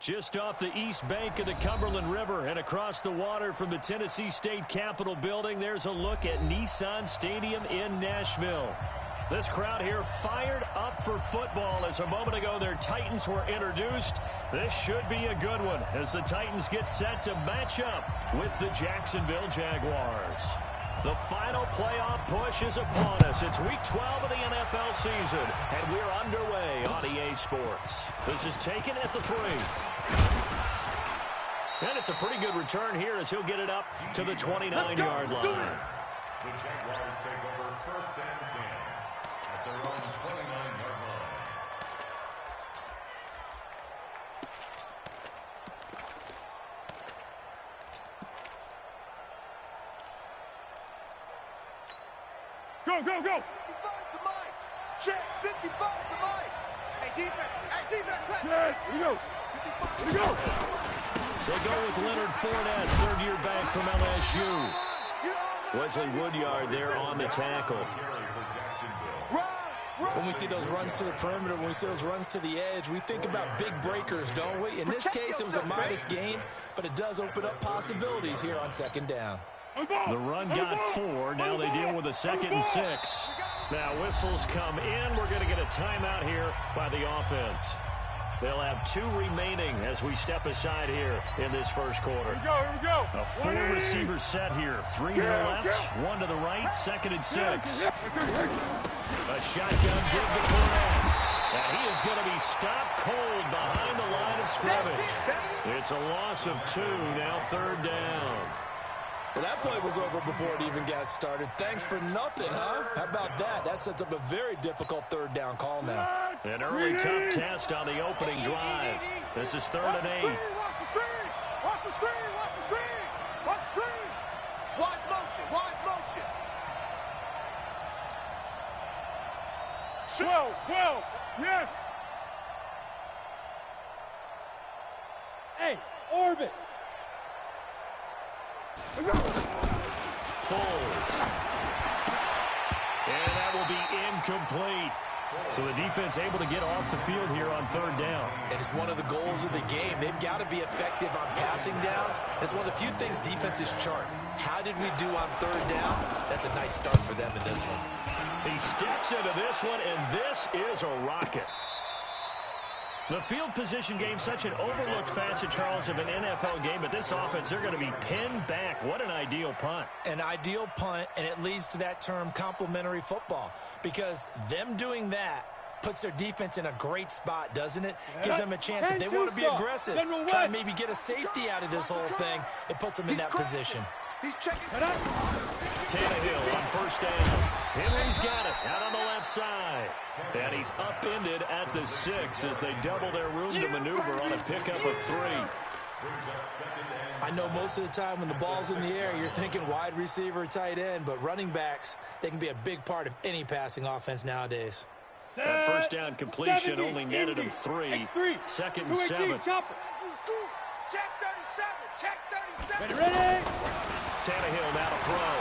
Just off the east bank of the Cumberland River and across the water from the Tennessee State Capitol building, there's a look at Nissan Stadium in Nashville. This crowd here fired up for football as a moment ago their Titans were introduced. This should be a good one as the Titans get set to match up with the Jacksonville Jaguars. The final playoff push is upon us. It's Week 12 of the NFL season, and we're underway on EA Sports. This is taken at the 3. And it's a pretty good return here as he'll get it up to the 29-yard line. The Jaguars take over 1st and 10 at their own 29-yard line. Go, go, go! 55 to Mike. Check. 55 to Mike. Hey, defense, let's Check. Here we go. Here we go. They go with Leonard Fournette, third-year back from LSU. Wesley Woodyard there on the tackle. When we see those runs to the perimeter, when we see those runs to the edge, we think about big breakers, don't we? In this case, it was a modest gain, but it does open up possibilities here on 2nd down. The run got 4. Now they deal with a 2nd and 6. Now whistles come in. We're going to get a timeout here by the offense. They'll have 2 remaining as we step aside here in this first quarter. Here we go. A 4-receiver set here. 3 to the left, 1 to the right, 2nd and 6. A shotgun give to Fournette. And he is going to be stopped cold behind the line of scrimmage. It's a loss of 2, now 3rd down. Well, that play was over before it even got started. Thanks for nothing, huh? How about that? That sets up a very difficult 3rd down call now. An early tough test on the opening drive. This is 3rd and 8. Watch the screen. Watch the screen. Watch the screen. Watch the screen. Watch motion. Watch motion. 12. Yes. Hey, orbit. Foles. And that will be incomplete. So the defense able to get off the field here on 3rd down. It is one of the goals of the game. They've got to be effective on passing downs. It's one of the few things defenses chart. How did we do on 3rd down? That's a nice start for them in this one. He steps into this one, and this is a rocket. The field position game, such an overlooked facet, Charles, of an NFL game, but this offense, they're going to be pinned back. What an ideal punt. An ideal punt, and it leads to that term complementary football, because them doing that puts their defense in a great spot, doesn't it? Gives them a chance. If they want to be aggressive, try and maybe get a safety out of this whole thing, it puts them in that position. He's checking. Tannehill on 1st down. Henry's got it out on the left side. And he's upended at the 6 as they double their room to maneuver on a pickup of 3. I know most of the time when the ball's in the air, you're thinking wide receiver, tight end, but running backs, they can be a big part of any passing offense nowadays. That 1st down completion only netted him 3. 2nd and 7. Check 37. Check 37. Ready. Tannehill now to throw.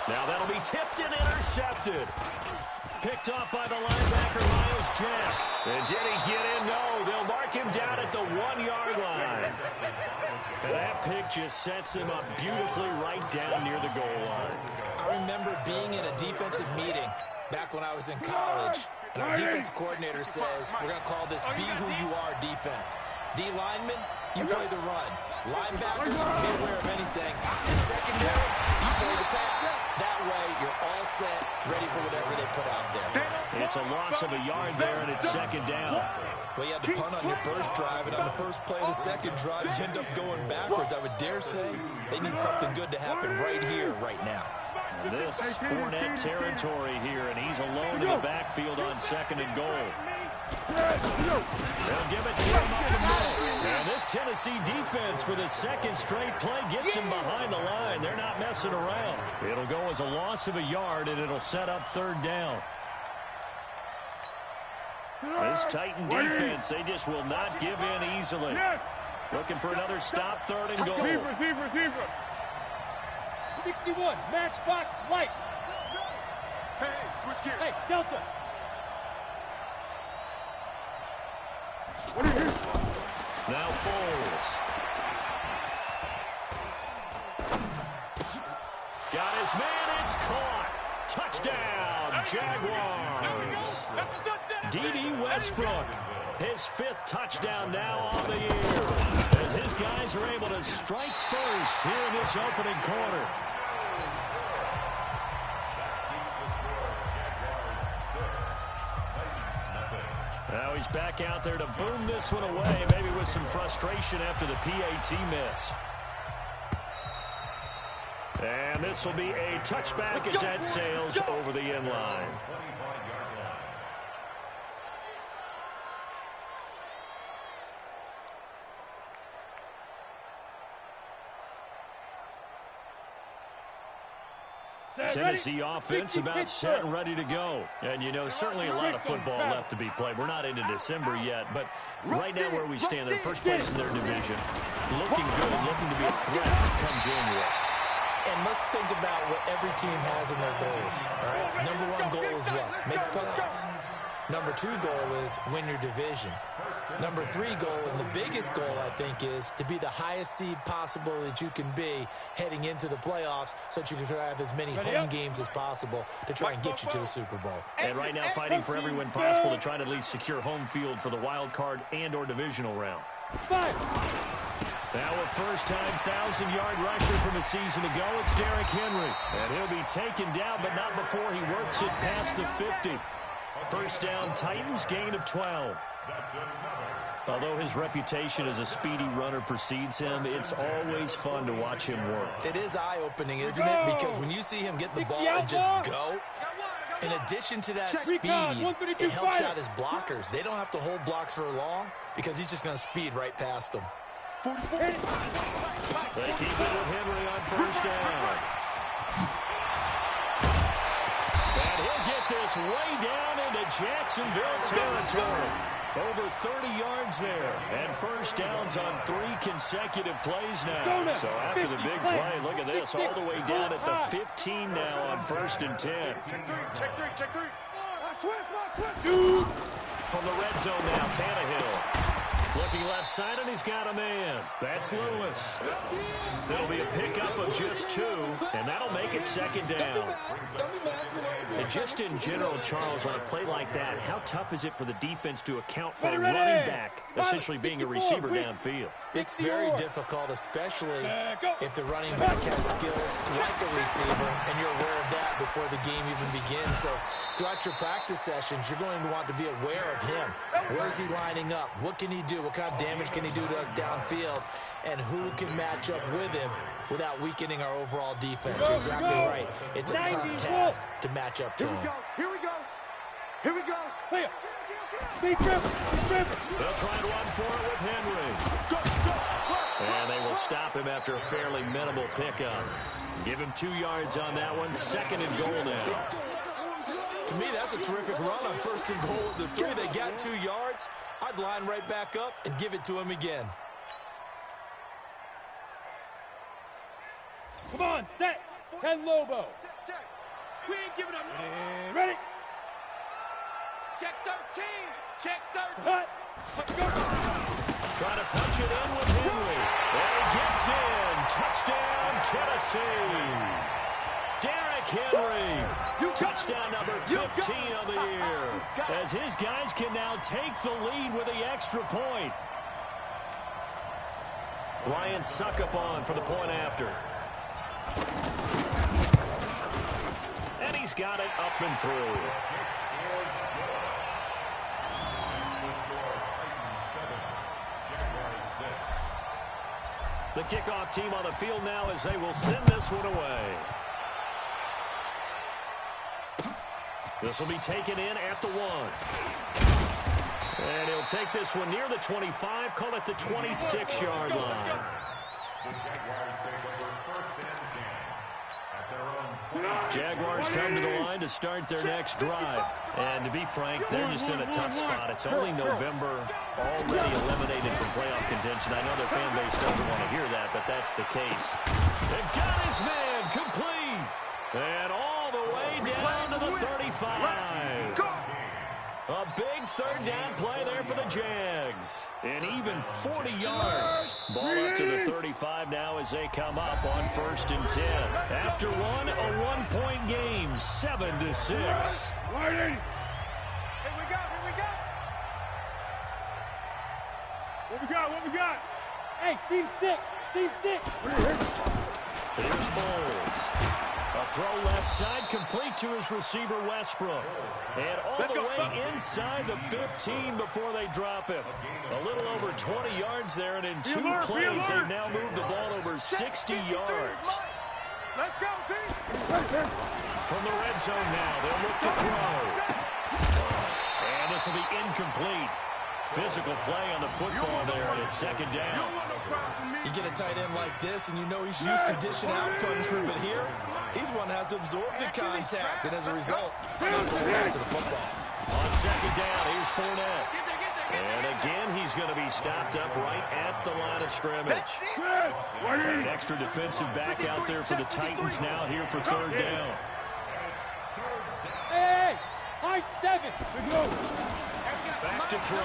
Now that'll be tipped and intercepted. Picked off by the linebacker, Miles Jack. And did he get in? No, they'll mark him down at the 1-yard line. And that pick just sets him up beautifully right down near the goal line. I remember being in a defensive meeting back when I was in college, and our defensive coordinator says, we're going to call this be who you are defense. D linemen, you play the run. Linebackers, be aware of anything. And secondary, you play the pass. That way, you're all set, ready for whatever they put out there. It's a loss of a yard there, and it's 2nd down. Well, you had the punt on your first drive, and on the first play of the second drive, you end up going backwards. I would dare say they need something good to happen right here, right now. This Fournette territory here, and he's alone in the backfield on 2nd and goal. They'll give it to him up the middle. And this Tennessee defense for the 2nd straight play gets him behind the line. They're not messing around. It'll go as a loss of a yard, and it'll set up 3rd down. This Titan defense, they just will not give in easily. Looking for another stop, 3rd and goal. Receiver. 61, matchbox lights. Hey, switch gears. Hey, Delta. Now Foles. Got his man. It's caught. Touchdown, Jaguars. D.D. Westbrook. His 5th touchdown now on the year. As his guys are able to strike first here in this opening quarter. Now he's back out there to boom this one away, maybe with some frustration after the PAT miss. And this will be a touchback as that sails over the end line. Tennessee offense about set and ready to go. And, you know, certainly a lot of football left to be played. We're not into December yet, but right now where we stand, they're first place in their division. Looking good, looking to be a threat come January. And let's think about what every team has in their goals. All right? Number 1 goal is what? Make the playoffs. Number 2 goal is win your division. Number 3 goal, and the biggest goal, I think, is to be the highest seed possible that you can be heading into the playoffs so that you can have as many home games as possible to try and get you to the Super Bowl. And right now fighting for every win possible to try to at least secure home field for the wild card and or divisional round. Now a first-time 1,000-yard rusher from a season ago, it's Derrick Henry. And he'll be taken down, but not before he works it past the 50. First down, Titans, gain of 12. Although his reputation as a speedy runner precedes him, it's always fun to watch him work. It is eye-opening, isn't it? Because when you see him get the ball and just go, in addition to that speed, it helps out his blockers. They don't have to hold blocks for long because he's just going to speed right past them. They keep it with Henry on first down. And he'll get this way down into Jacksonville territory. Over 30 yards there. And first downs on 3 consecutive plays now. So after the big play, look at this. All the way down at the 15 now on 1st and 10. Check 3. From the red zone now, Tannehill. Looking left side, and he's got a man. That's Lewis. It'll be a pickup of just 2, and that'll make it 2nd down. And just in general, Charles, on a play like that, how tough is it for the defense to account for a running back essentially being a receiver downfield? It's very difficult, especially if the running back has skills like a receiver, and you're aware of that before the game even begins. So throughout your practice sessions, you're going to want to be aware of him. Where is he lining up? What can he do? What kind of damage can he do to us downfield? And who can match up with him without weakening our overall defense? You're exactly right. It's a tough task to match up to him. Here we go. Clear. Be careful. They'll try and run for it with Henry. And they will stop him after a fairly minimal pickup. Give him 2 yards on that one. 2nd and goal now. To me, that's a terrific run on 1st and goal of the 3. They got 2 yards. I'd line right back up and give it to him again. Come on, set. 10 Lobo. Check. We ain't giving up. Ready. Check 13. Check 13. Hut. Go. Trying to punch it in with Henry. And he gets in. Touchdown, Tennessee. Derrick Henry. Touchdown number 15 of the year. As his guys can now take the lead with the extra point. Lions suck up on for the point after. And he's got it up and through. The kickoff team on the field now as they will send this one away. This will be taken in at the 1. And he'll take this one near the 25, call it the 26-yard line. Jaguars come to the line to start their next drive. And to be frank, they're just in a tough spot. It's only November, already eliminated from playoff contention. I know their fan base doesn't want to hear that, but that's the case. They've got his man complete. And all the way down to the 35. A big third down play there for the Jags. And even 40 yards. Ball up to the 35 now as they come up on 1st and 10. After one, a one-point game, 7-6. Riding. Here we go, here we go. What we got? Hey, seam 6. Here's Bowles. A throw left side, complete to his receiver, Westbrook. And all the way inside the 15 before they drop him. A little over 20 yards there, and in 2 plays, they've now moved the ball over 60 yards. Let's go, D. From the red zone now, they'll look to throw. And this will be incomplete. Physical play on the football there, and it's 2nd down. You get a tight end like this, and you know he's used to dishing out punishment, but here, he's one that has to absorb the contact, and as a result, not going back to the football. On 2nd down, here's Fournette. And again, he's going to be stopped up right at the line of scrimmage. An extra defensive back out there for the Titans now here for 3rd down. Hey, high 7. Good go. Back to throw.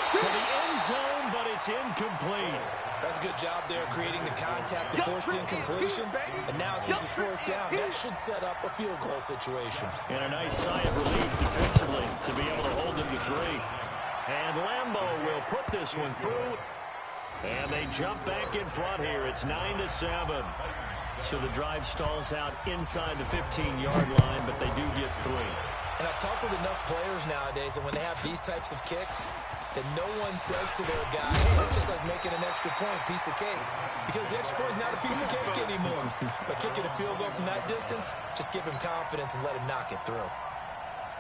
To the end zone, but it's incomplete. That's a good job there creating the contact to force the incompletion. And now since it's 4th down, that should set up a field goal situation. And a nice sigh of relief defensively to be able to hold them to 3. And Lambeau will put this one through. And they jump back in front here. It's 9-7. So the drive stalls out inside the 15-yard line, but they do get 3. And I've talked with enough players nowadays, and when they have these types of kicks, that no one says to their guy, hey, it's just like making an extra point, piece of cake. Because the extra point is not a piece of cake anymore. But kicking a field goal from that distance, just give him confidence and let him knock it through.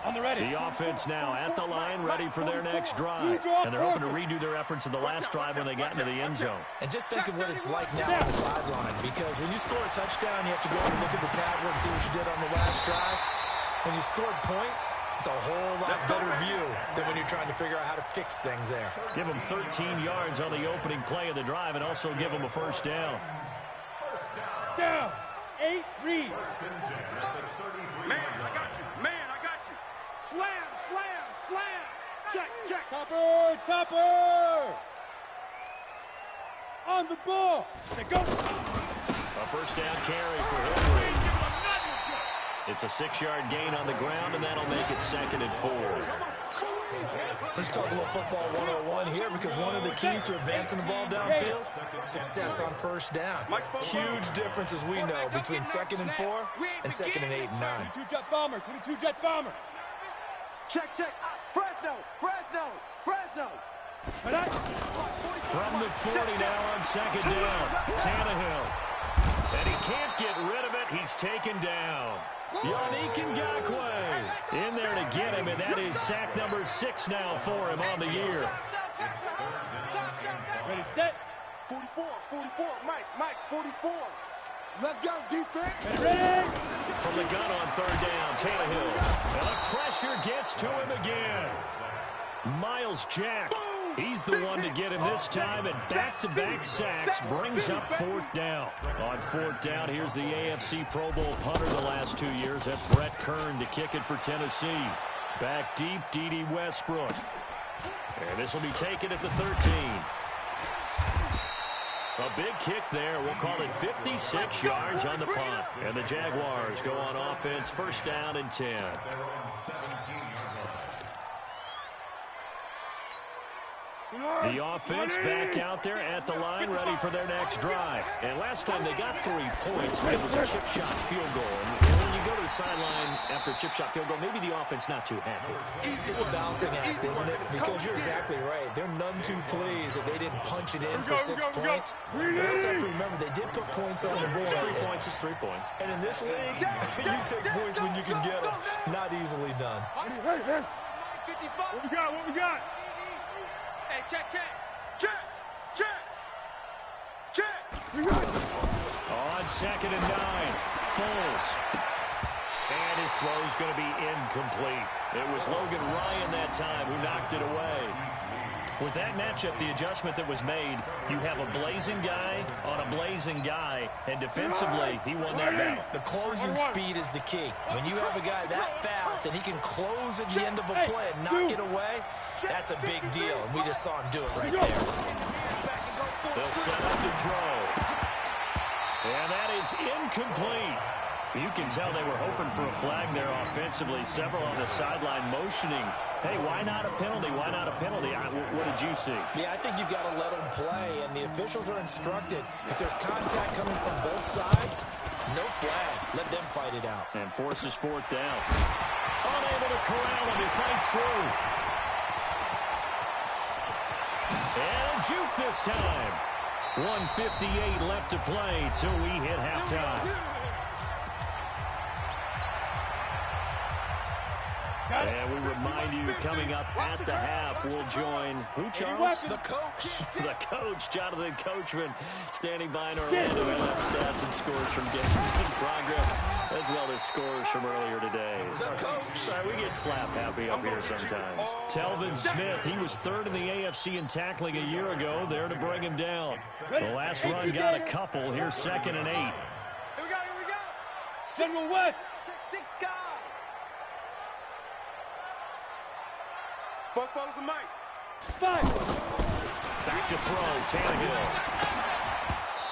On the ready. The offense now at the line, ready for their next drive. And they're hoping to redo their efforts in the last drive when they got into the end zone. And just think of what it's like now on the sideline. Because when you score a touchdown, you have to go and look at the tablet and see what you did on the last drive. When you scored points, it's a whole lot better view than when you're trying to figure out how to fix things there. Give them 13 yards on the opening play of the drive and also give them a 1st down. Down. 8 reads. Man, I got you. Slam. Check. Topper. On the ball. They go. A 1st down carry for Hillary. It's a 6-yard gain on the ground, and that'll make it 2nd and 4. Let's talk a little football 101 here, because one of the keys to advancing the ball downfield, success on 1st down. Huge difference, as we know, between 2nd and 4 and 2nd and 8 and 9. 22 jet bomber. Check. Fresno. From the 40 now on 2nd down, Tannehill. And he can't get rid of it. He's taken down. Yannick Ngakoue in there to get him, and that is sack number 6 now for him on the year. Ready, set. 44. Mike, 44. Let's go, defense. Ready. From the gun on 3rd down, Tannehill. And the pressure gets to him again. Miles Jack. He's the one to get him this time, and back-to-back sacks brings up 4th down. On 4th down, here's the AFC Pro Bowl punter the last 2 years. That's Brett Kern to kick it for Tennessee. Back deep, D.D. Westbrook. And this will be taken at the 13. A big kick there. We'll call it 56 yards on the punt. And the Jaguars go on offense, 1st down and 10. The offense back out there at the line, ready for their next drive. And last time they got 3 points, it was a chip shot field goal. And when you go to the sideline after a chip shot field goal, maybe the offense not too happy. It's a balancing act, isn't it? Because you're exactly right. They're none too pleased that they didn't punch it in for 6 points. But also have to remember, they did put points on the board. 3 points is 3 points. And in this league, you take points when you can get them. Not easily done. What we got? Hey, check. On 2nd and 9, Foles. And his throw's going to be incomplete. It was Logan Ryan that time who knocked it away. With that matchup, the adjustment that was made, you have a blazing guy on a blazing guy, and defensively, he won that battle. The closing speed is the key. When you have a guy that fast and he can close at the end of a play and knock it away, that's a big deal, and we just saw him do it right there. They'll set up to throw. And that is incomplete. You can tell they were hoping for a flag there offensively. Several on the sideline motioning. Hey, why not a penalty? Why not a penalty? What did you see? Yeah, I think you've got to let them play, and the officials are instructed. If there's contact coming from both sides, no flag. Let them fight it out. And forces fourth down. Unable to corral him. He fights through. And juke this time. 1:58 left to play till we hit halftime. And we remind you, coming up at the half, we'll join who, Charles? The coach. The coach, Jonathan Coachman, standing by in Orlando. He'll have stats and scores from games in progress, as well as scores from earlier today. The coach. Sorry, we get slap happy up here sometimes. Telvin Smith, he was third in the AFC in tackling a year ago, there to bring him down. The last run got a couple. Here's 2nd and 8. Here we go. General West. Six guys. Fuck follows the mic. Five. Back to throw, Tannehill.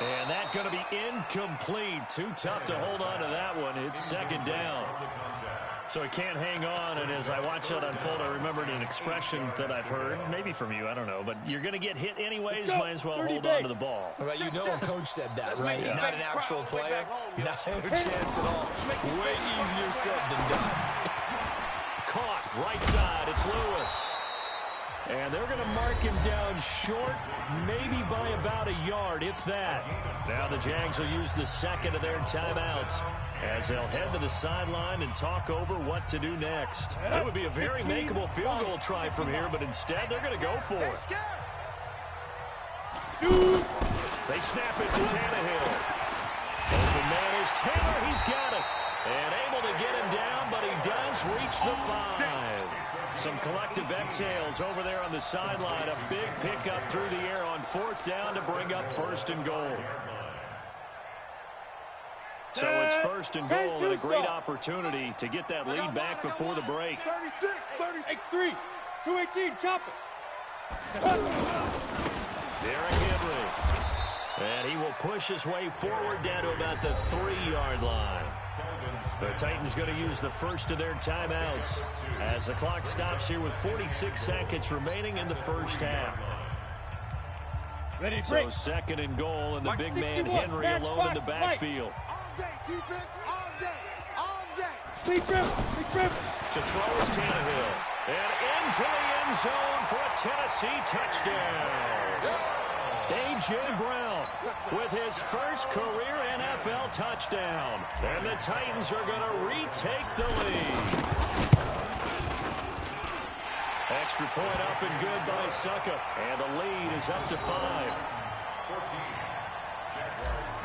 And that's going to be incomplete. Too tough to hold on to that one. It's 2nd down. So he can't hang on, and as I watch that unfold, I remembered an expression that I've heard, maybe from you, I don't know, but you're going to get hit anyways, might as well hold on to the ball. Right, you know a coach said that, right? Yeah. Not an actual player. Not a chance at all. Way easier said than done. Caught, right side, it's Lewis. And they're going to mark him down short, maybe by about a yard, if that. Now the Jags will use the second of their timeouts as they'll head to the sideline and talk over what to do next. It would be a very makeable field goal try from here, but instead they're going to go for it. They snap it to Tannehill. Open man is Taylor. He's got it. And able to get him down, but he does reach the 5. Some collective exhales over there on the sideline. A big pickup through the air on 4th down to bring up 1st and goal. So it's 1st and goal and a great opportunity to get that lead back before the break. 36, 36. X3, 218, chop it. Derrick Henry. And he will push his way forward down to about the 3-yard line. The Titans going to use the first of their timeouts as the clock stops here with 46 seconds remaining in the first half. Ready, so 2nd and goal, and the big man Henry alone in the backfield. All day, defense, all day, all day. Big grip. To throw is Tannehill. And into the end zone for a Tennessee touchdown. A.J. Brown with his first career NFL touchdown. And the Titans are going to retake the lead. Extra point up and good by Suckup. And the lead is up to 5. 14. Jaguars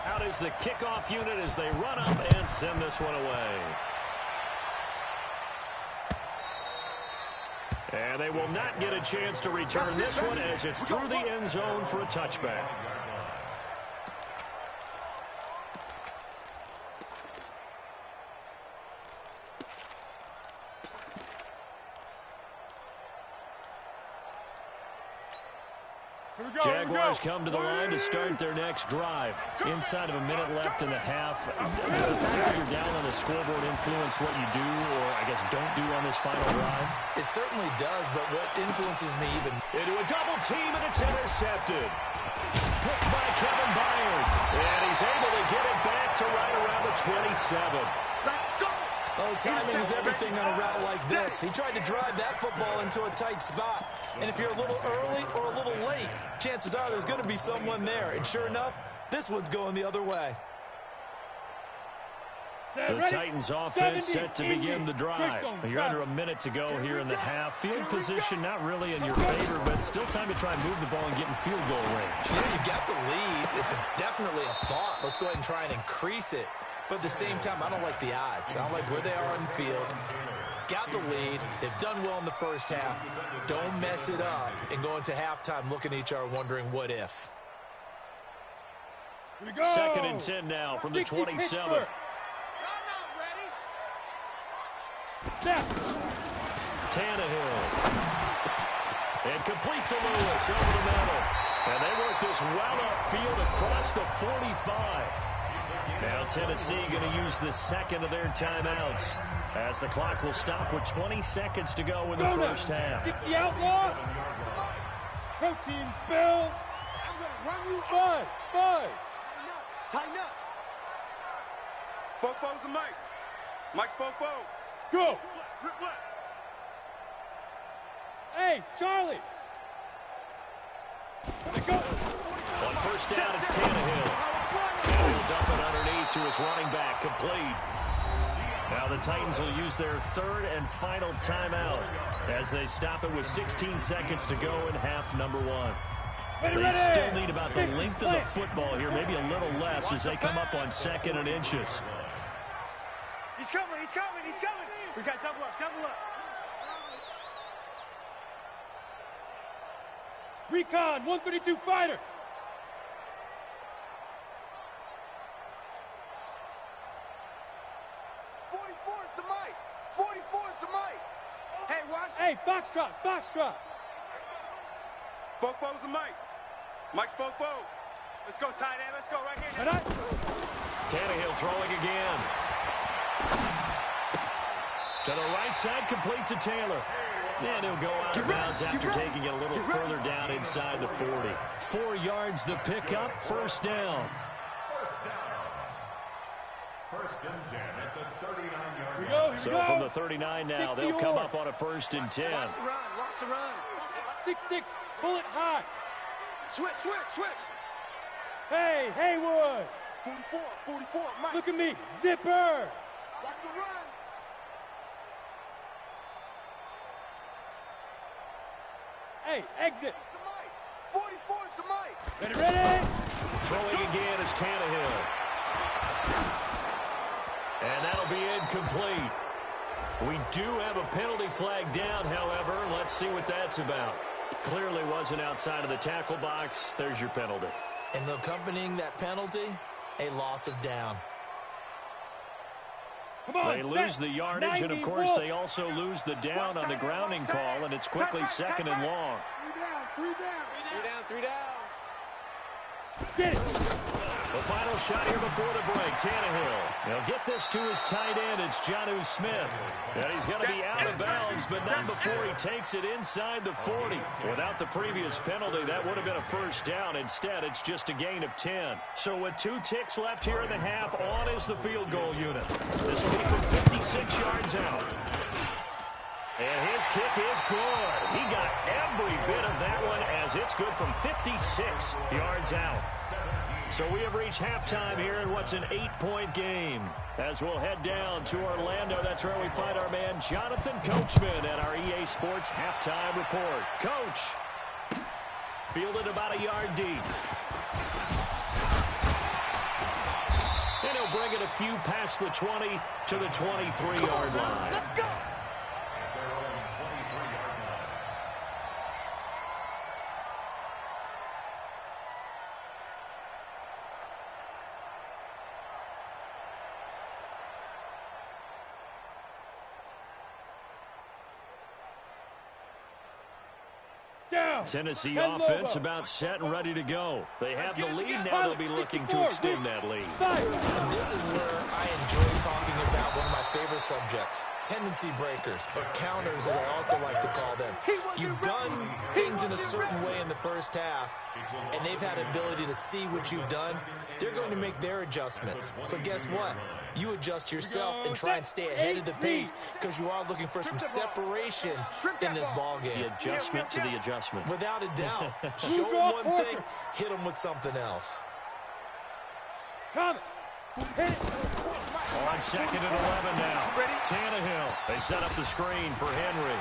9. Out is the kickoff unit as they run up and send this one away. And they will not get a chance to return this one as it's through the end zone for a touchback. Jaguars come to the line to start their next drive. Inside of a minute left in the half. Does the fact that you're down on the scoreboard influence what you do, or I guess don't do on this final drive? It certainly does, but what influences me even... Into a double team, and it's intercepted. Picked by Kevin Byard. And he's able to get it back to right around the 27. Let's go. Oh, timing is everything on a route like this. He tried to drive that football into a tight spot. And if you're a little early or a little late, chances are there's going to be someone there. And sure enough, this one's going the other way. The Titans offense set to begin the drive. You're under a minute to go here in the half. Field position not really in your favor, but still time to try and move the ball and get in field goal range. Yeah, you've got the lead. It's definitely a thought. Let's go ahead and try and increase it. But at the same time, I don't like the odds. I don't like where they are on the field. got the lead. They've done well in the first half. Don't mess it up and go into halftime looking at each other wondering what if. Here we go. 2nd and 10 now from the 27. Tannehill. And complete to Lewis over the middle. And they work this well upfield across the 45. Now Tennessee going to use the second of their timeouts as the clock will stop with 20 seconds to go in the first half. 60 outlaw. Protein spill. I'm going to run you Buzz. Buzz. Tighten up. Fofo's the Mike. Mike's Fofo. Go. Rip left. Hey, Charlie. Let's go. On first down, it's Tannehill. And he'll dump it underneath to his running back, complete. Now the Titans will use their third and final timeout as they stop it with 16 seconds to go in half number 1. They still need about the length of the football here, maybe a little less as they come up on 2nd and inches. He's coming, he's coming, he's coming. We got double up, double up. Recon, 132 fighter. The mic. 44 is the mic. Hey, watch. Hey, Foxtrot, Foxtrot. Fofo's the mic. Mike's Fofo. Let's go, tight end. Let's go right here. And Tannehill throwing again. To the right side, complete to Taylor. And he'll go out of bounds after taking it a little further down inside the 40. 4 yards the pickup, first down. First and 10 at the 39-yard line. go, So from the 39 now, they'll come up on a 1st and 10. Watch the run. 6'6", bullet high. Switch. Hey, Haywood. 44, Mike. Look at me, zipper. Watch the run. Hey, exit. The mic. 44 is the mic. Ready? Throwing again is Tannehill. And that'll be incomplete. We do have a penalty flag down, however. Let's see what that's about. Clearly wasn't outside of the tackle box. There's your penalty. And accompanying that penalty, a loss of down. Come on, They lose the yardage, and of course they also lose the down on the grounding call, and it's quickly 2nd and long. Three down. Get it. The final shot here before the break, Tannehill. He'll get this to his tight end. It's Jonnu Smith. And he's going to be out of bounds, but not before he takes it inside the 40. Without the previous penalty, that would have been a first down. Instead, it's just a gain of 10. So with 2 ticks left here in the half, on is the field goal unit. This will be from 56 yards out. And his kick is good. He got every bit of that one as it's good from 56 yards out. So we have reached halftime here in what's an 8-point game. As we'll head down to Orlando, that's where we find our man Jonathan Coachman at our EA Sports Halftime Report. Coach, fielded about a yard deep. And he'll bring it a few past the 20 to the 23-yard line. Let's go. Tennessee offense about set and ready to go. They have the lead now. They'll be looking to extend that lead. And this is where I enjoy talking about one of my favorite subjects, tendency breakers, or counters as I also like to call them. You've done things in a certain way in the first half, and they've had ability to see what you've done. They're going to make their adjustments. So guess what? You adjust yourself and try and stay ahead of the pace because you are looking for some separation in this ball game. The adjustment to the adjustment. Without a doubt. Show them one thing, hit them with something else. Come. Hit it. On 2nd and 11 now. Tannehill. They set up the screen for Henry.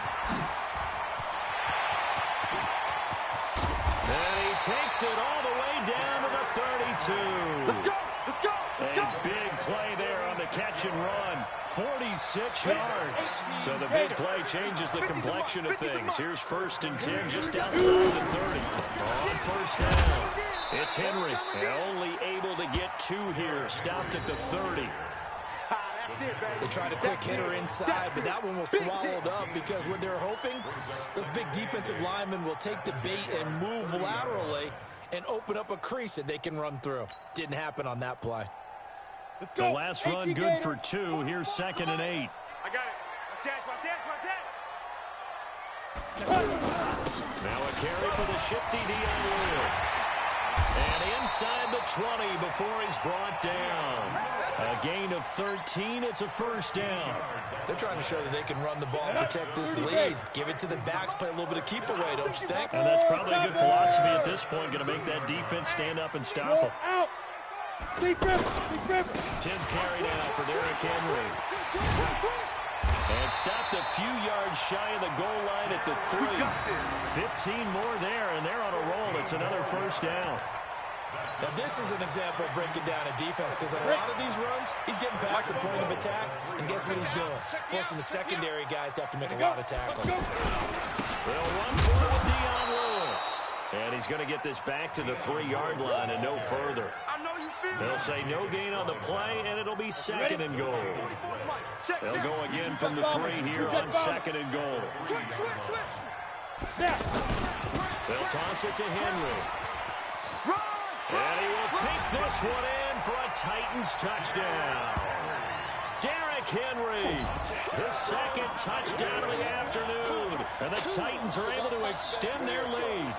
And he takes it all the way down to the 32. Let's go. A big play there on the catch and run. 46 yards. So the big play changes the complexion of things. Here's 1st and 10 just outside the 30. On 1st down, it's Henry. Only able to get 2 here. Stopped at the 30. They tried a quick hitter inside, but that one was swallowed up because what they're hoping, those big defensive linemen will take the bait and move laterally and open up a crease that they can run through. Didn't happen on that play. The last run good for 2. Here's 2nd and 8. I got it. Watch that. Now a carry for the shifty Dion Lewis. And inside the 20 before he's brought down. A gain of 13. It's a 1st down. They're trying to show that they can run the ball and protect this lead. Give it to the backs, play a little bit of keep away, don't you think? And that's probably a good philosophy at this point. Going to make that defense stand up and stop them. Out. Deep river. 10th carry now for Derrick Henry. And stopped a few yards shy of the goal line at the 3. 15 more there, and they're on a roll. It's another 1st down. Now, this is an example of breaking down a defense because on a lot of these runs, he's getting past the point of attack, and guess what he's doing? Forcing the secondary guys to have to make a lot of tackles. They'll run for it with Dion Lewis. And he's going to get this back to the 3-yard line and no further. They'll say no gain on the play, and it'll be 2nd and goal. They'll go again from the 3 here on 2nd and goal. They'll toss it to Henry. And he will take this one in for a Titans touchdown. Derrick Henry, his 2nd touchdown of the afternoon. And the Titans are able to extend their lead.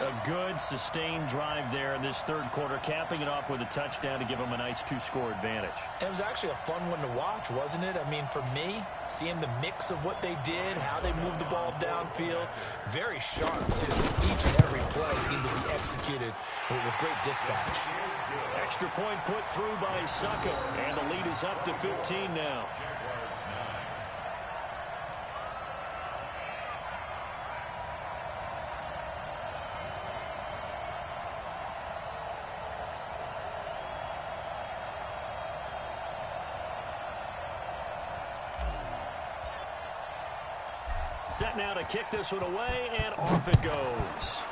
A good, sustained drive there in this 3rd quarter, capping it off with a touchdown to give them a nice 2-score advantage. It was actually a fun one to watch, wasn't it? I mean, for me, seeing the mix of what they did, how they moved the ball downfield, very sharp, too. Each and every play seemed to be executed with great dispatch. Extra point put through by Suckup, and the lead is up to 15 now. Set now to kick this one away, and off it goes.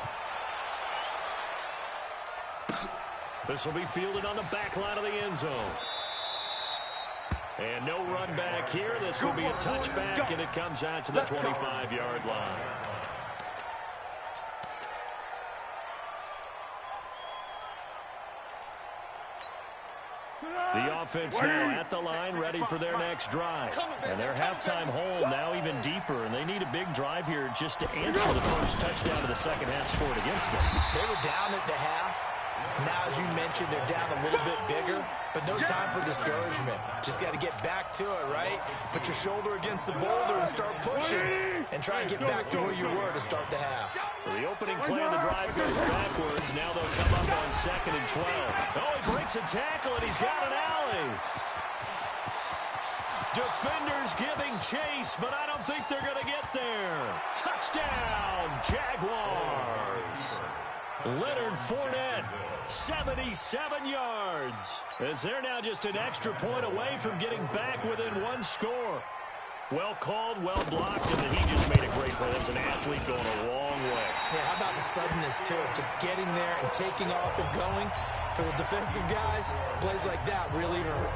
This will be fielded on the back line of the end zone. And no run back here. This will be a touchback, and it comes out to the 25-yard line. The offense now at the line, ready for their next drive. And their halftime hole now even deeper, and they need a big drive here just to answer the first touchdown of the second half scored against them. They were down at the half. Now, as you mentioned, they're down a little bit bigger, but no time for discouragement. Just got to get back to it, right? Put your shoulder against the boulder and start pushing, and try and get back to where you were to start the half. So the opening play of the drive goes backwards. Now they'll come up on 2nd and 12. Oh, he breaks a tackle, and he's got an alley. Defenders giving chase, but I don't think they're going to get there. Touchdown, Jaguars. Leonard Fournette, 77 yards. As they're now just an extra point away from getting back within 1 score. Well called, well blocked, and he just made a great play. That was an athlete going a long way. Yeah, how about the suddenness to it? Just getting there and taking off and going. For the defensive guys, plays like that really hurt.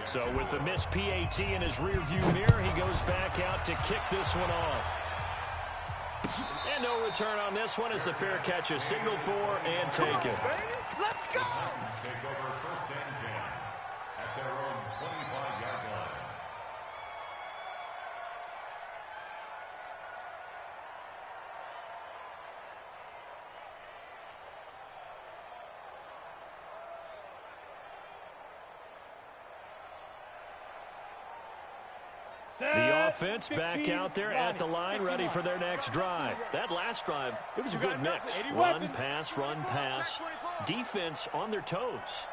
So with the missed PAT in his rearview mirror, he goes back out to kick this one off. And no return on this one as the fair catch is signaled for and taken. Let's go! Take over 1st and 10 at their own 25-yard line. The offense back out there at the line, ready for their next drive. That last drive, it was a good mix. Run, pass, run, pass. Defense on their toes.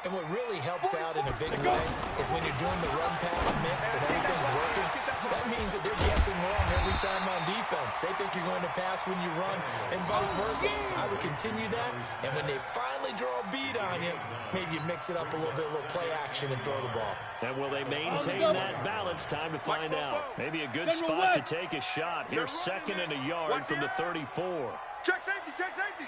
And what really helps out in a big way is when you're doing the run-pass mix and everything's working, that means that they're guessing wrong every time on defense. They think you're going to pass when you run and vice versa. I would continue that, and when they finally draw a beat on you, maybe you mix it up a little bit, a little play action and throw the ball. And will they maintain that balance? Time to find out. Maybe a good spot to take a shot. Here's 2nd and a yard from the 34. Check safety, check safety.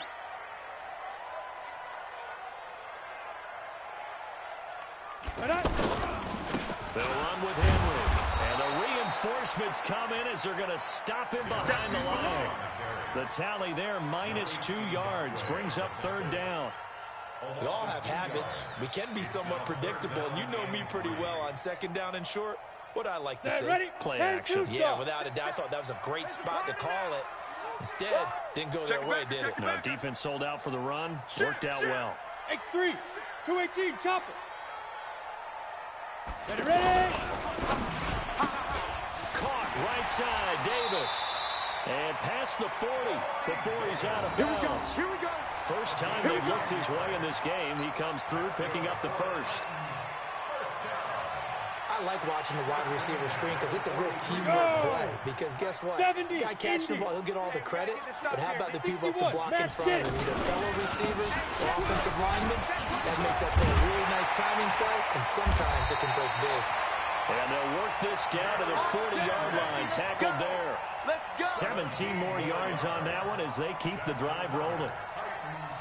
They'll run with Henry. And the reinforcements come in as they're going to stop him behind the line. The tally there, -2 yards, brings up 3rd down. We all have habits. We can be somewhat predictable, and you know me pretty well on 2nd down and short. What I like to say. Play action. Yeah, without a doubt. I thought that was a great spot to call it. Instead, didn't go their way, did it? No, defense sold out for the run. Worked out well. X3, 218, chop it. Ready? Caught right side, Davis. And past the 40 before he's out of bounds. Here we go. First time they've looked his way in this game. He comes through, picking up the first. I like watching the wide receiver screen because it's a real teamwork play. Because guess what? The guy catching the ball, he'll get all the credit. But how about the people up to block in front of him? Either fellow receivers or offensive linemen. That makes that play a really nice timing play, and sometimes it can break big. And they'll work this down to the 40-yard line. Tackled there. 17 more yards on that one as they keep the drive rolling. Titans,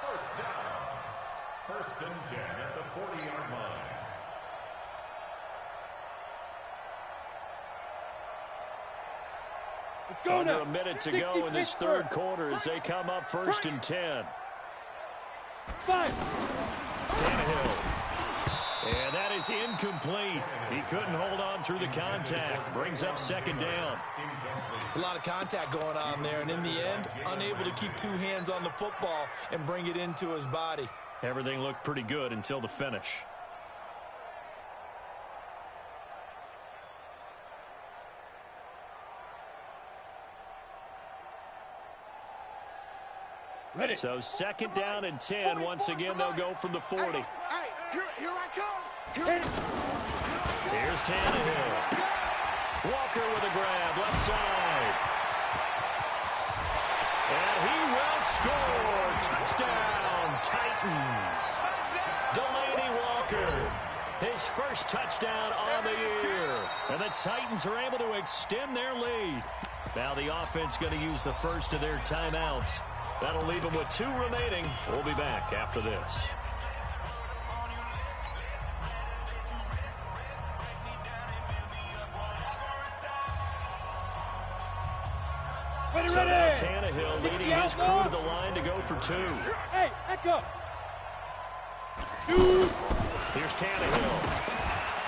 first down. 1st and 10 at the 40-yard line. Let's go Under now. a minute to go in this 3rd quarter as they come up 1st and 10. 5. Tannehill. And that is incomplete. He couldn't hold on through the contact. Brings up 2nd down. It's a lot of contact going on there, and in the end, unable to keep 2 hands on the football and bring it into his body. Everything looked pretty good until the finish. Ready. So 2nd down and 10. Once again, they'll go from the 40. Hey, here I come. Here's Tannehill. Walker with a grab, left side. And he will score. Touchdown, Titans. Delaney Walker, his first touchdown on the year. And the Titans are able to extend their lead. Now the offense going to use the first of their timeouts. That'll leave them with 2 remaining. We'll be back after this. So now Tannehill leading his crew to the line to go for 2. Hey, back up. Shoot. Here's Tannehill.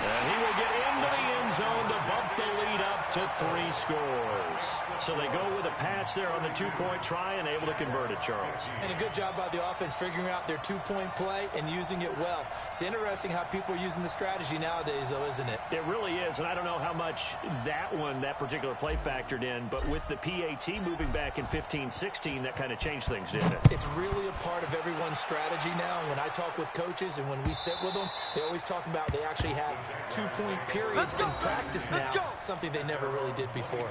And he will get into the end zone to bump the lead up to 3 scores. So they go with a pass there on the 2-point try and able to convert it, Charles. And a good job by the offense figuring out their 2-point play and using it well. It's interesting how people are using the strategy nowadays, though, isn't it? It really is, and I don't know how much that particular play factored in, but with the PAT moving back in 15-16, that kind of changed things, didn't it? It's really a part of everyone's strategy now. When I talk with coaches and when we sit with them, they always talk about they actually have 2-point periods in practice now, something they never really did before.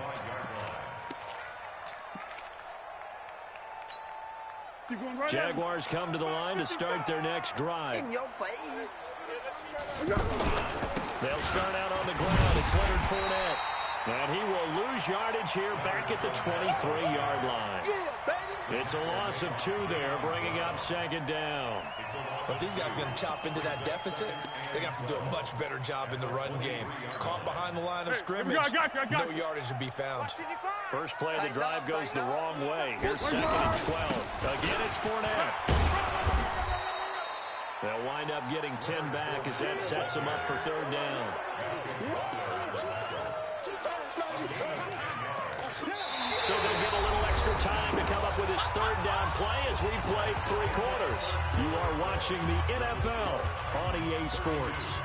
Jaguars come to the line to start their next drive. In your face. They'll start out on the ground. It's Leonard Fournette. And he will lose yardage here back at the 23-yard line. Yeah, baby. It's a loss of 2 there, bringing up 2nd down. But these guys are going to chop into that deficit. They're going to have to do a much better job in the run game. Caught behind the line of scrimmage, no yardage to be found. First play of the drive goes the wrong way. Here's 2nd and 12. Again, it's Fournette. They'll wind up getting 10 back as that sets them up for 3rd down. So they'll get a little extra time to come up with his 3rd down play as we played 3 quarters. You are watching the NFL on EA Sports.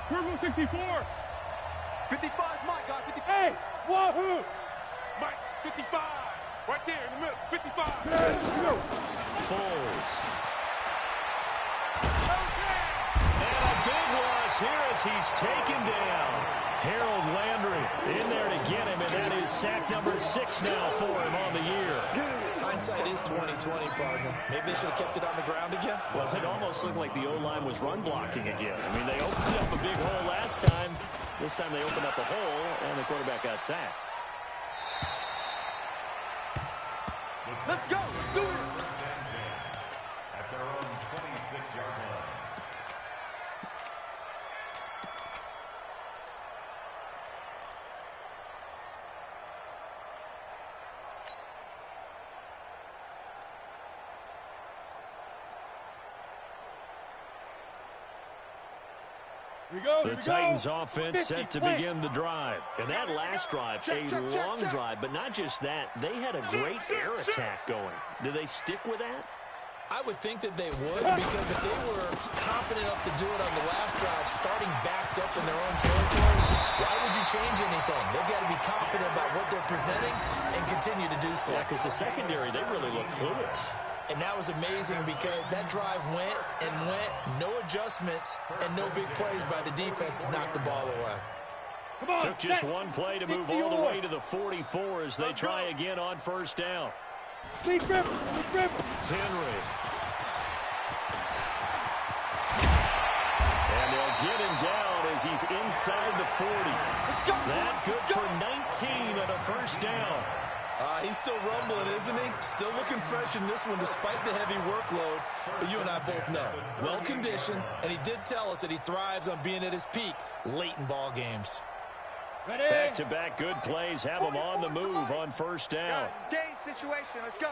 Purple 64. 55 is Mike, guys. 55. Hey, Wahoo. Mike, 55. Right there in the middle. 55. Foles. And a big loss here as he's taken down. Harold Landry in there to get him, and that is sack number 6 now for him on the year. Hindsight is 20/20, partner. Maybe they should have kept it on the ground again. Well, it almost looked like the O-line was run blocking again. I mean, they opened up a big hole last time. This time they opened up a hole, and the quarterback got sacked. Let's go. Let's do it. First and 10 at their own 26-yard line. Here we go. The Titans offense set to begin the drive. And that last drive, a long drive, but not just that. They had a great air attack going. Do they stick with that? I would think that they would, because if they were confident enough to do it on the last drive, starting backed up in their own territory, why would you change anything? They've got to be confident about what they're presenting and continue to do so. Yeah, because the secondary, they really look clueless. And that was amazing because that drive went and went, no adjustments, and no big plays by the defense to knock the ball away. Come on, Took just one play to move all the way to the 44 as they try again on first down. Deep river. Henry. And they'll get him down as he's inside the 40. That good for 19 on a first down. He's still rumbling, isn't he? Still looking fresh in this one despite the heavy workload. But you and I both know, well-conditioned, and he did tell us that he thrives on being at his peak late in ball games. Ready? Back-to-back good plays have him on the move on first down. Guys, it's game situation. Let's go.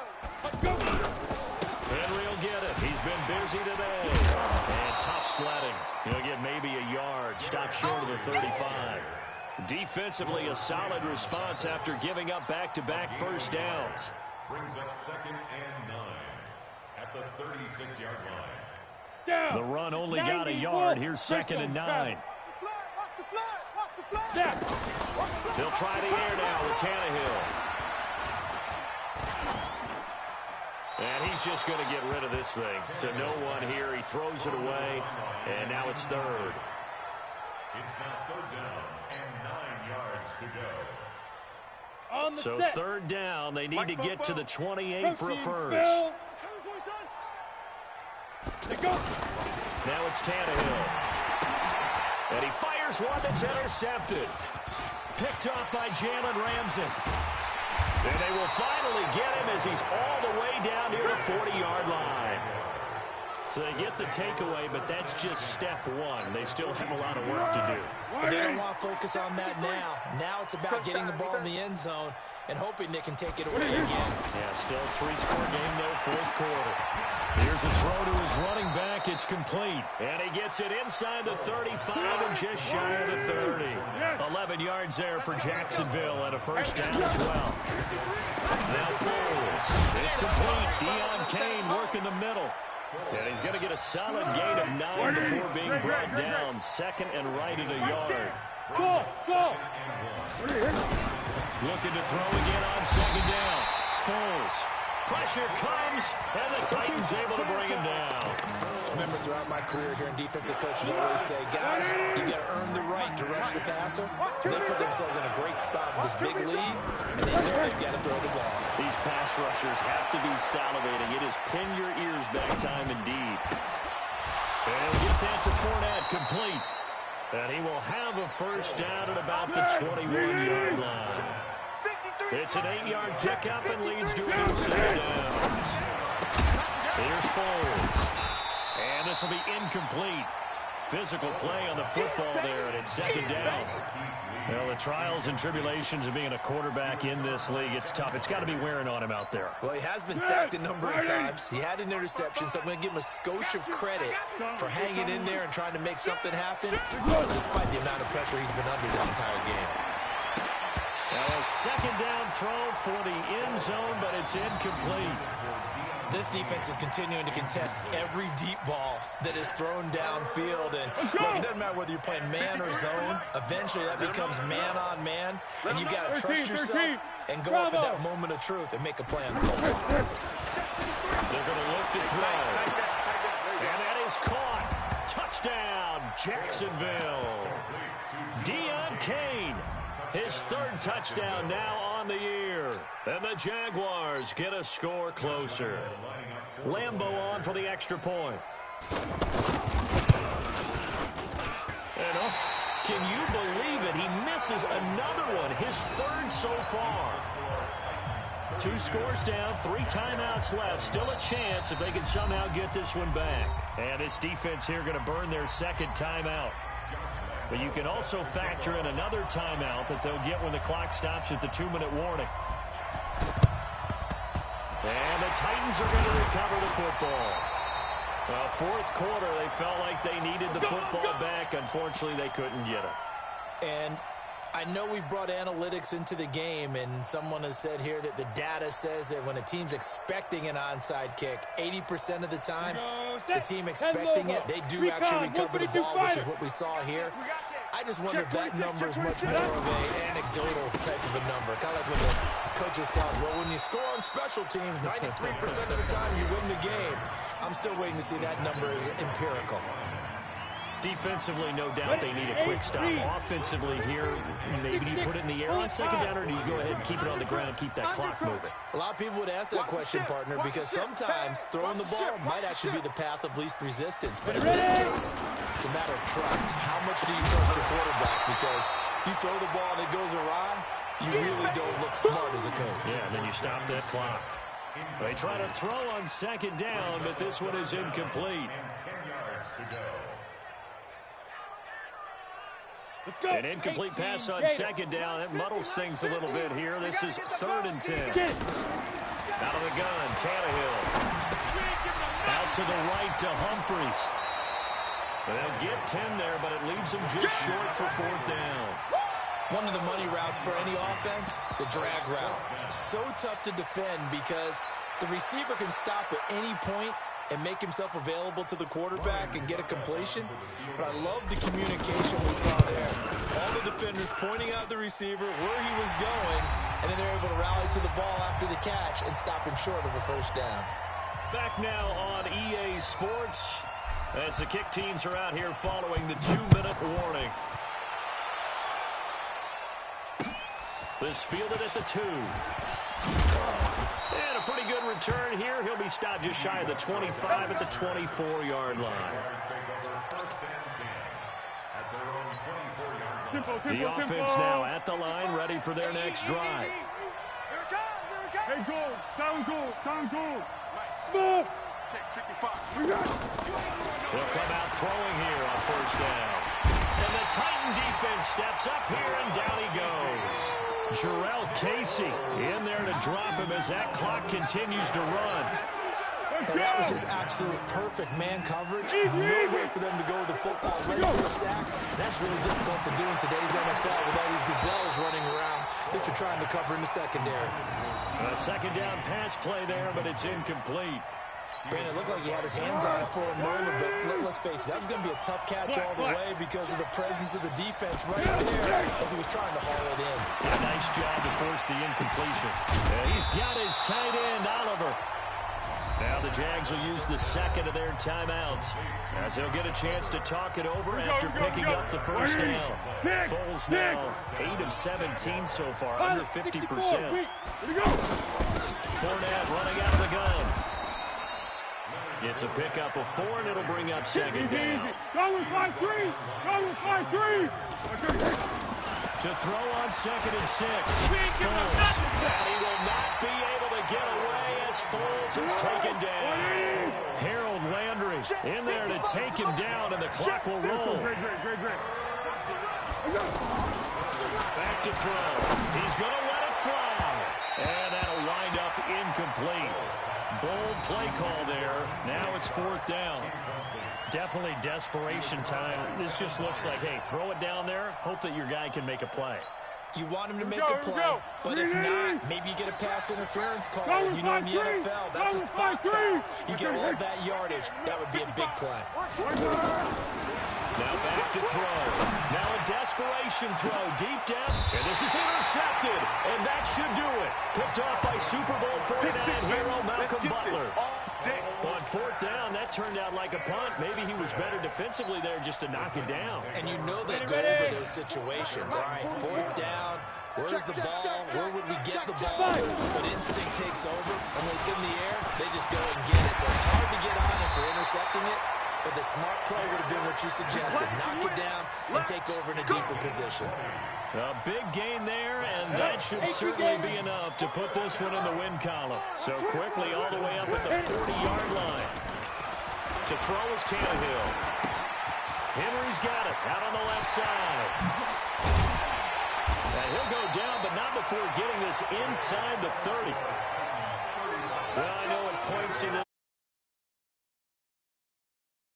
Henry will get it. He's been busy today. And tough sledding. He'll get maybe a yard. Stop short of the 35. Defensively, a solid response after giving up back-to-back first downs. Brings up 2nd and 9 at the 36-yard line. Down. The run only got a yard. Here's 2nd and 9. They'll try the air now with Tannehill. And he's just going to get rid of this thing. To no one here. He throws it away. And now it's 3rd. It's now 3rd down and 9 yards to go. On the So set. 3rd down. They need to get to the 28 for a Protein first. spill. They go. Now it's Tannehill. And he fires one that's intercepted. Picked off by Jalen Ramsey. And they will finally get him as he's all the way down near the 40-yard line. So they get the takeaway, but that's just step one. They still have a lot of work to do. But they don't want to focus on that now. Now it's about getting the ball in the end zone and hoping they can take it away again. Yeah, still a 3-score game, though, 4th quarter. Here's a throw to his running back. It's complete. And he gets it inside the 35 and just shy of the 30. 11 yards there for Jacksonville and a first down as well. Now Foles. It's complete. Deion Kane working the middle. And he's going to get a solid gain of 9 before being brought down. 2nd and right at a yard. Go. Looking to throw again on 2nd down. Foles. Pressure comes, and the Titans able to bring him down. Remember, throughout my career here in defensive coaches always say, guys, you got to earn the right to rush the passer. They put themselves in a great spot with this big lead, and they know they've got to throw the ball. These pass rushers have to be salivating. It is pin your ears back time indeed. And he'll get that to Fournette, complete. And he will have a first down at about the 21-yard line. It's an 8-yard pickup and leads to a new set of downs. Here's Foles. And this will be incomplete. Physical play on the football there, and it's 2nd down. Well, the trials and tribulations of being a quarterback in this league, it's tough. It's got to be wearing on him out there. Well, he has been sacked a number of times. He had an interception, so I'm going to give him a skosh of credit for hanging in there and trying to make something happen, despite the amount of pressure he's been under this entire game. Now a 2nd down throw for the end zone, but it's incomplete. This defense is continuing to contest every deep ball that is thrown downfield. And look, it doesn't matter whether you're playing man or zone. Eventually, that becomes man on man. And you've got to trust yourself and go up at that moment of truth and make a play on the football. They're going to look to throw. And that is caught. Touchdown, Jacksonville. Deion Kane, his third touchdown now on the year. And the Jaguars get a score closer. Lambeau on for the extra point. And can you believe it? He misses another one, his third so far. 2 scores down, 3 timeouts left. Still a chance if they can somehow get this one back. And this defense here going to burn their second timeout. But you can also factor in another timeout that they'll get when the clock stops at the 2-minute warning. And the Titans are going to recover the football. Well, fourth quarter, they felt like they needed the football back. Unfortunately, they couldn't get it. And I know we brought analytics into the game, and someone has said here that the data says that when a team's expecting an onside kick, 80% of the time, the team expecting it, they do actually recover the ball, which is what we saw here. I just wonder if that number is much more of an anecdotal type of a number. Kind of like when the coaches tell us, well, when you score on special teams, 93% of the time you win the game. I'm still waiting to see that number is empirical. Defensively, no doubt they need a quick stop. Offensively here, maybe do you put it in the air on second down, or do you go ahead and keep it on the ground, keep that clock moving? A lot of people would ask that question, partner, because sometimes throwing the ball might actually be the path of least resistance. But in this case, it's a matter of trust. How much do you trust your quarterback? Because you throw the ball and it goes awry, you really don't look smart as a coach. Yeah, and then you stop that clock. They try to throw on second down, but this one is incomplete. 10 yards to go. An incomplete pass on second down. That muddles things a little bit here. This is 3rd and 10. Out of the gun, Tannehill. Out to the right to Humphries. They'll get 10 there, but it leaves them just short for 4th down. One of the money routes for any offense, the drag route. So tough to defend because the receiver can stop at any point and make himself available to the quarterback and get a completion. But I love the communication we saw there. All the defenders pointing out the receiver, where he was going, and then they're able to rally to the ball after the catch and stop him short of a 1st down. Back now on EA Sports as the kick teams are out here following the 2-minute warning. This fielded at the 2. And a pretty good return here. He'll be stopped just shy of the 25 at the 24-yard line. The offense now at the line, ready for their next drive. Hey, goal. Down goal. Down goal. Smooth. Check 55. They'll come out throwing here on 1st down. And the Titan defense steps up here, and down he goes. Jarrell Casey in there to drop him as that clock continues to run. And that was just absolute perfect man coverage. No way for them to go with the football right to the sack. That's really difficult to do in today's NFL with all these gazelles running around that you're trying to cover in the secondary. A 2nd down pass play there, but it's incomplete. Brandon, it looked like he had his hands on it for a moment, but let's face it, that was going to be a tough catch all the way because of the presence of the defense right there as he was trying to haul it in. Yeah, nice job to force the incompletion. He's got his tight end, Oliver. Now the Jags will use the 2nd of their timeouts as they'll get a chance to talk it over after picking up the 1st down. Foles now 8 of 17 so far, under 50%. Fournette running out of the gun. It's a pickup of 4, and it'll bring up 2nd down. Go with 5-3. Go with 5-3. To throw on 2nd and 6. Foles. And he will not be able to get away as Foles is taken down. Harold Landry in there to take him down, and the clock will roll. Back to throw. He's going to let it fly. And that'll wind up incomplete. Bold play call there. Now it's 4th down. Definitely desperation time. This just looks like, hey, throw it down there. Hope that your guy can make a play. You want him to make a play, but if not, maybe you get a pass interference call. You know in the NFL, that's a spot foul. You get all that yardage, that would be a big play. Now back to throw. Now a desperation throw deep down, and this is intercepted, and that should do it. Picked off by Super Bowl 49 hero Malcolm Butler. On fourth down, that turned out like a punt. Maybe he was better defensively there just to knock it down. And you know they go over those situations. All right, fourth down, where's the ball? Where would we get the ball? But instinct takes over, and when it's in the air, they just go and get it. So it's hard to get on if we're intercepting it, but the smart play would have been what you suggested. Knock it down and take over in a deeper position. A big gain there, and that should certainly be enough to put this one in the win column. So quickly all the way up at the 40-yard line. To throw is Tannehill. Henry's got it out on the left side. And he'll go down, but not before getting this inside the 30. Well, I know it points in the